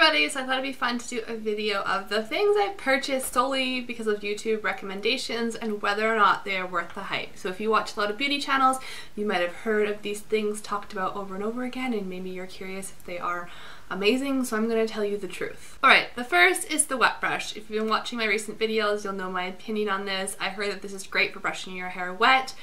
everybody, so I thought it'd be fun to do a video of the things I've purchased solely because of YouTube recommendations and whether or not they are worth the hype. So if you watch a lot of beauty channels, you might have heard of these things talked about over and over again, and maybe you're curious if they are amazing, so I'm going to tell you the truth. Alright, the first is the wet brush. If you've been watching my recent videos, you'll know my opinion on this. I heard that this is great for brushing your hair wet.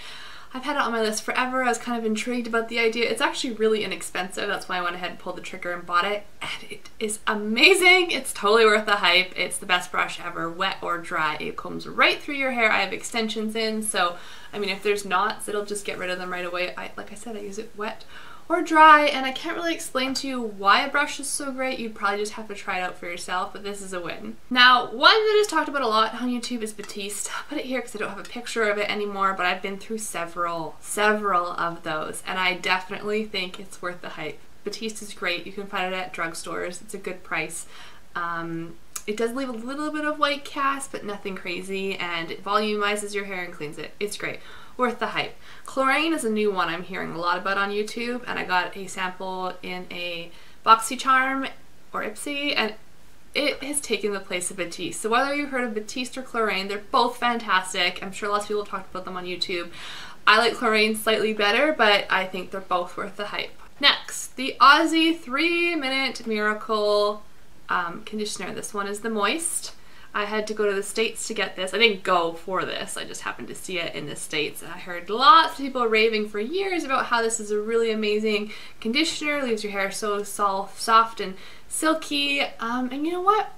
I've had it on my list forever. I was kind of intrigued about the idea. It's actually really inexpensive. That's why I went ahead and pulled the trigger and bought it. And it is amazing. It's totally worth the hype. It's the best brush ever, wet or dry. It combs right through your hair. I have extensions in, so I mean if there's knots, it'll just get rid of them right away. Like I said, I use it wet or dry, and I can't really explain to you why a brush is so great. You'd probably just have to try it out for yourself, but this is a win. Now, one that is talked about a lot on YouTube is Batiste. I'll put it here because I don't have a picture of it anymore, but I've been through several of those, and I definitely think it's worth the hype. Batiste is great. You can find it at drugstores. It's a good price. It does leave a little bit of white cast, but nothing crazy, and it volumizes your hair and cleans it. It's great. Worth the hype. Chlorine is a new one I'm hearing a lot about on YouTube, and I got a sample in a BoxyCharm or Ipsy, and it has taken the place of Batiste. So whether you've heard of Batiste or Chlorine, they're both fantastic. I'm sure lots of people have talked about them on YouTube. I like Chlorine slightly better, but I think they're both worth the hype. Next, the Aussie 3-Minute Miracle conditioner. This one is the Moist. I had to go to the States to get this. I didn't go for this, I just happened to see it in the States. I heard lots of people raving for years about how this is a really amazing conditioner, leaves your hair so soft and silky, and you know what?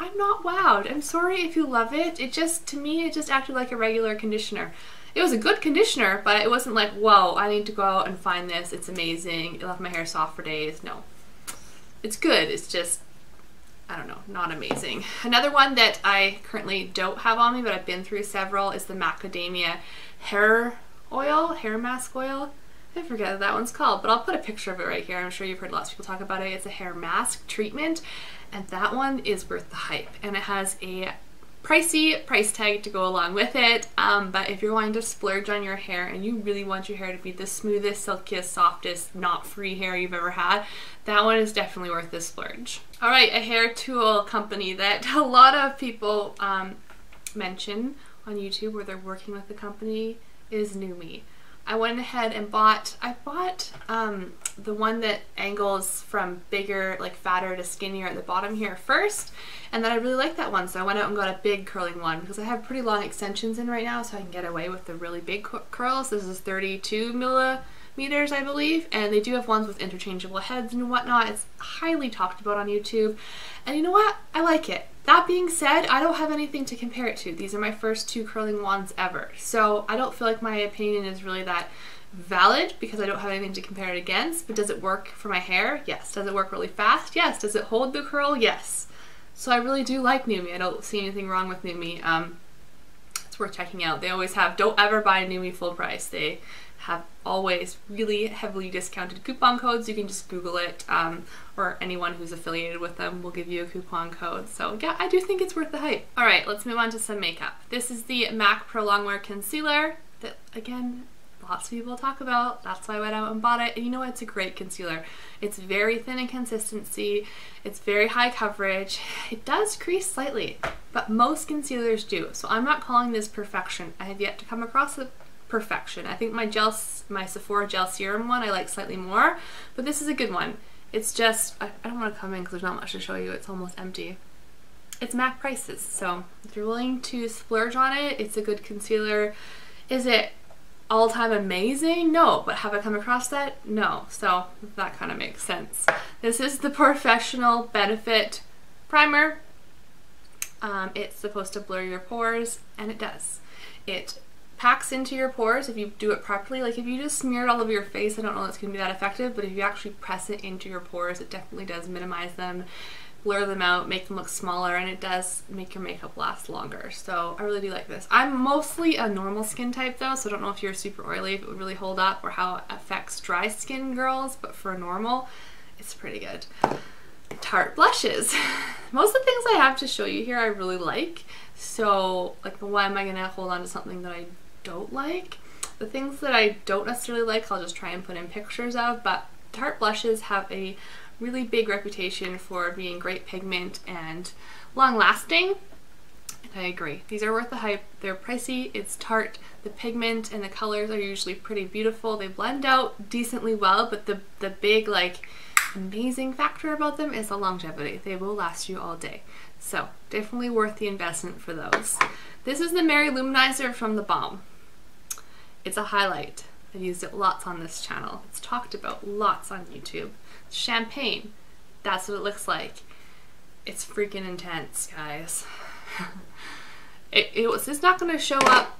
I'm not wowed. I'm sorry if you love it. To me, it just acted like a regular conditioner. It was a good conditioner, but it wasn't like, whoa, I need to go out and find this, it's amazing, it left my hair soft for days. No. It's good, it's just, I don't know, not amazing. Another one that I currently don't have on me, but I've been through several, is the Macadamia hair mask oil. I forget what that one's called, but I'll put a picture of it right here. I'm sure you've heard lots of people talk about it. It's a hair mask treatment, and that one is worth the hype. And it has a pricey price tag to go along with it, but if you're wanting to splurge on your hair and you really want your hair to be the smoothest, silkiest, softest, knot-free hair you've ever had, that one is definitely worth the splurge. Alright, a hair tool company that a lot of people mention on YouTube where they're working with the company is NuMe. I went ahead and bought the one that angles from bigger, like fatter to skinnier at the bottom here first, and then I really like that one, so I went out and got a big curling one because I have pretty long extensions in right now, so I can get away with the really big curls. This is 32 millimeters, I believe, and they do have ones with interchangeable heads and whatnot. It's highly talked about on YouTube, and you know what? I like it. That being said, I don't have anything to compare it to. These are my first 2 curling wands ever, so I don't feel like my opinion is really that valid because I don't have anything to compare it against. But does it work for my hair? Yes. Does it work really fast? Yes. Does it hold the curl? Yes. So I really do like NuMe. I don't see anything wrong with NuMe. It's worth checking out. They always have, don't ever buy NuMe full price. They have always really heavily discounted coupon codes. You can just Google it, or anyone who's affiliated with them will give you a coupon code. So yeah, I do think it's worth the hype. Alright, let's move on to some makeup. This is the MAC Pro Longwear Concealer that, again, lots of people talk about. That's why I went out and bought it. And you know what? It's a great concealer. It's very thin in consistency. It's very high coverage. It does crease slightly, but most concealers do. So I'm not calling this perfection. I have yet to come across a perfection. I think my Sephora Gel Serum one I like slightly more, but this is a good one. It's just, I don't want to come in because there's not much to show you. It's almost empty. It's MAC prices, so if you're willing to splurge on it, it's a good concealer. Is it all-time amazing? No. But have I come across that? No. So that kind of makes sense. This is the Professional Benefit Primer. It's supposed to blur your pores, and it does. It packs into your pores if you do it properly. Like if you just smear it all over your face, I don't know if it's going to be that effective, but if you actually press it into your pores, it definitely does minimize them, blur them out, make them look smaller, and it does make your makeup last longer. So I really do like this. I'm mostly a normal skin type though, so I don't know if you're super oily, if it would really hold up, or how it affects dry skin girls, but for normal, it's pretty good. Tarte blushes. Most of the things I have to show you here I really like, so like why am I going to hold on to something that I don't like? The things that I don't necessarily like I'll just try and put in pictures of, but Tarte blushes have a really big reputation for being great pigment and long lasting. And I agree. These are worth the hype. They're pricey, it's tart, the pigment and the colors are usually pretty beautiful. They blend out decently well, but the big like amazing factor about them is the longevity. They will last you all day. So definitely worth the investment for those. This is the Mary Luminizer from the Balm. It's a highlight. I've used it lots on this channel. It's talked about lots on YouTube. Champagne. That's what it looks like. It's freaking intense, guys. It's not going to show up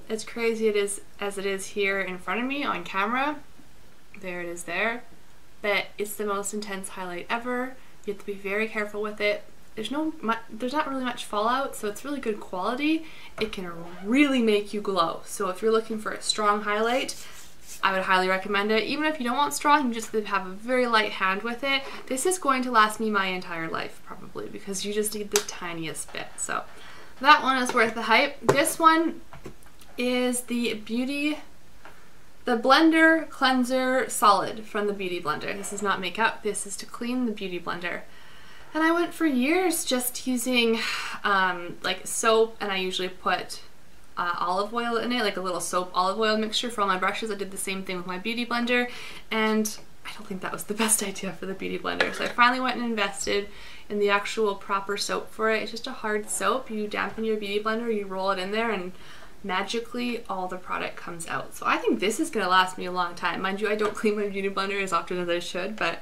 as crazy as it is here in front of me on camera. There it is there. But it's the most intense highlight ever. You have to be very careful with it. There's not really much fallout, so it's really good quality. It can really make you glow. So if you're looking for a strong highlight, I would highly recommend it. Even if you don't want strong, you just have a very light hand with it. This is going to last me my entire life probably, because you just need the tiniest bit. So that one is worth the hype. This one is the Blender Cleanser Solid from the Beauty Blender. This is not makeup, this is to clean the Beauty Blender. And I went for years just using like soap, and I usually put olive oil in it, like a little soap olive oil mixture for all my brushes. I did the same thing with my Beauty Blender, and I don't think that was the best idea for the Beauty Blender. So I finally went and invested in the actual proper soap for it. It's just a hard soap. You dampen your Beauty Blender, you roll it in there, and magically all the product comes out. So I think this is going to last me a long time. Mind you, I don't clean my Beauty Blender as often as I should, but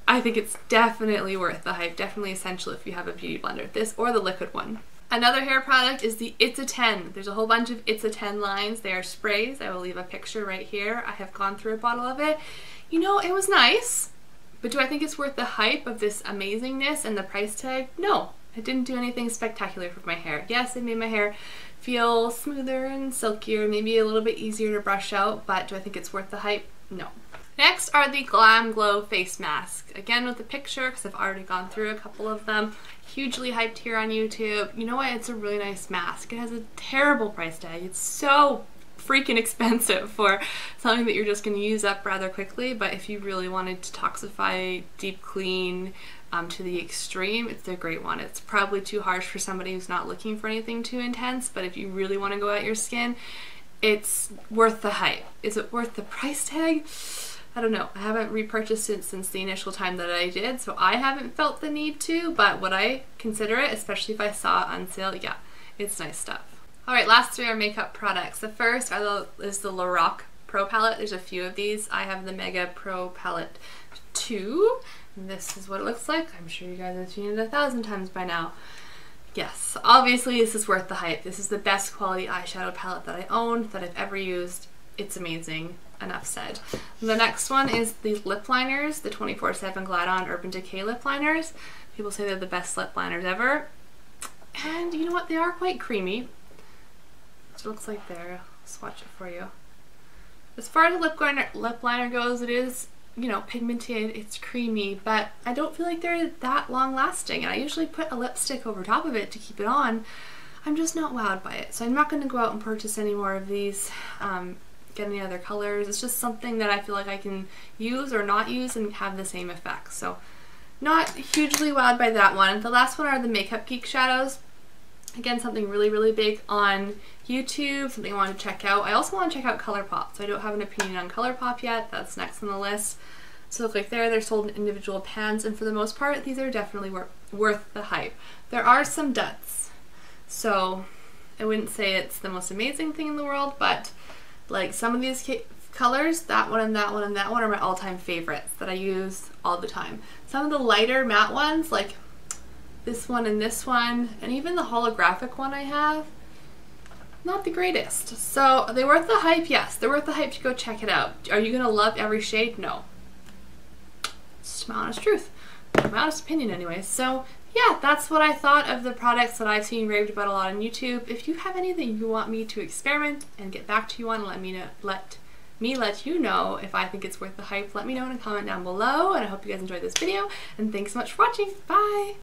I think it's definitely worth the hype, definitely essential if you have a Beauty Blender. This or the liquid one. Another hair product is the It's a 10. There's a whole bunch of It's a 10 lines. They are sprays. I will leave a picture right here. I have gone through a bottle of it. You know, it was nice, but do I think it's worth the hype of this amazingness and the price tag? No, it didn't do anything spectacular for my hair. Yes, it made my hair feel smoother and silkier, maybe a little bit easier to brush out, but do I think it's worth the hype? No. Next are the Glam Glow face masks. Again with the picture, because I've already gone through a couple of them. Hugely hyped here on YouTube. You know what? It's a really nice mask. It has a terrible price tag. It's so freaking expensive for something that you're just going to use up rather quickly, but if you really wanted to detoxify, deep clean to the extreme, it's a great one. It's probably too harsh for somebody who's not looking for anything too intense, but if you really want to go at your skin, it's worth the hype. Is it worth the price tag? I don't know. I haven't repurchased it since the initial time that I did, so I haven't felt the need to, but would I consider it, especially if I saw it on sale? Yeah, it's nice stuff. Alright, last three are makeup products. The first is the Lorac Pro Palette. There's a few of these. I have the Mega Pro Palette 2. And this is what it looks like. I'm sure you guys have seen it 1,000 times by now. Yes, obviously this is worth the hype. This is the best quality eyeshadow palette that I own, that I've ever used. It's amazing. Enough said. The next one is these lip liners, the 24/7 Glide On Urban Decay lip liners. People say they're the best lip liners ever. And you know what? They are quite creamy. It looks like there. I'll swatch it for you. As far as the lip liner goes, it is, you know, pigmented, it's creamy, but I don't feel like they're that long lasting, and I usually put a lipstick over top of it to keep it on. I'm just not wowed by it, so I'm not going to go out and purchase any more of these, get any other colors. It's just something that I feel like I can use or not use and have the same effect, so not hugely wowed by that one. The last one are the Makeup Geek shadows. Again, something really, really big on YouTube, something I want to check out. I also want to check out ColourPop, so I don't have an opinion on ColourPop yet. That's next on the list. So look like they're sold in individual pans, and for the most part, these are definitely worth the hype. There are some duds, so I wouldn't say it's the most amazing thing in the world, but like some of these colors, that one and that one and that one are my all-time favorites that I use all the time. Some of the lighter matte ones, like this one and this one, and even the holographic one I have, not the greatest. So are they worth the hype? Yes, they're worth the hype to go check it out. Are you gonna love every shade? No. It's my honest truth. My honest opinion anyways. So yeah, that's what I thought of the products that I've seen raved about a lot on YouTube. If you have anything you want me to experiment and get back to you on, let me let you know if I think it's worth the hype. Let me know in a comment down below, and I hope you guys enjoyed this video, and thanks so much for watching. Bye!